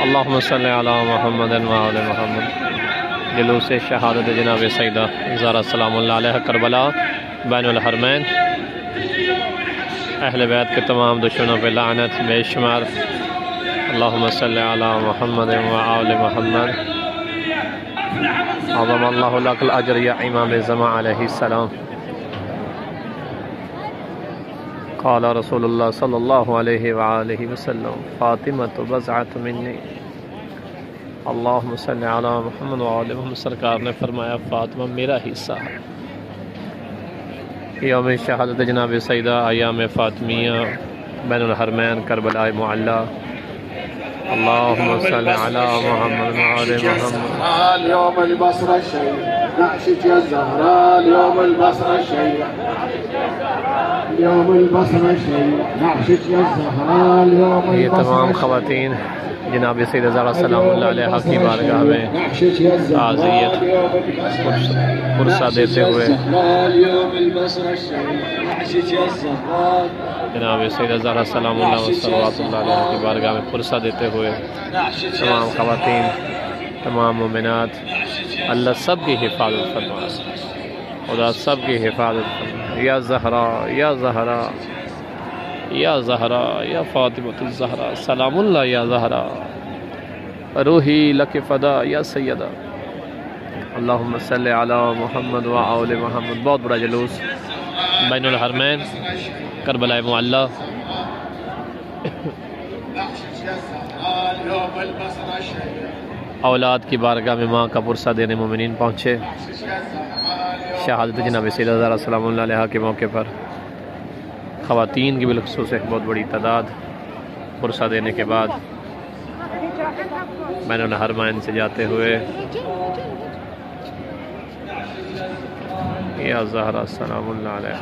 اللہم صلی علی محمد وآل محمد۔ جلوس شہادت جناب سیدہ زہرا سلام اللہ علیہ کربلا بین الحرمین، اہل بیت کے تمام دشمنوں پہ لعنت بے شمار۔ اللہم صلی علی محمد وآل محمد۔ عظم اللہ لک الاجر یا امام زمان علیہ السلام۔ قال رسول اللہ صلی اللہ علیہ وآلہ وسلم فاطمۃ بضعۃ منی۔ اللہم صلی علی محمد وآل محمد۔ سرکار نے فرمایا فاطمہ میرا حصہ ہے۔ یوم شہادت جناب سیدہ ایام فاطمیہ بین الحرمین کربلا معلی۔ اللہم صلی علی محمد وآل محمد۔ اليوم البصرة الشيء نعشك يا الزهراء، اليوم البصرة الشيء، اليوم البصرة الشيء نعشك يا الزهراء، اليوم یہ البصرة تمام خواتین جناب سیدہ زہرا سلام اللہ علیہ کی بارگاہ میں تعزیت پرسہ دیتے ہوئے جناب سیدہ زہرا سلام اللہ وصلوات اللہ علیہ کی بارگاہ میں پرسہ دیتے ہوئے تمام خواتین، تمام مومنات، اللہ سب کی حفاظت فرمائے، خدا سب کی حفاظت فرمائے۔ یا زہرا یا زہرا یا زہرا یا فاطمۃ الزہرا سلام اللہ یا زہرا، روحی لک فدا یا سیدہ۔ اللہم صلی علی محمد وآل محمد۔ بہت بڑا جلوس بین الحرمین کربلا معلی۔ اولاد کی بارگاہ میں ماں کا پرسہ دینے مومنین پہنچے۔ شہادت جناب سیدہ زہرا سلام اللہ علیہ کے موقع پر خواتین کی بالخصوص ایک بہت بڑی تعداد پرسہ دینے کے بعد بین الحرمین سے جاتے ہوئے یا زہرا سلام اللہ علیہ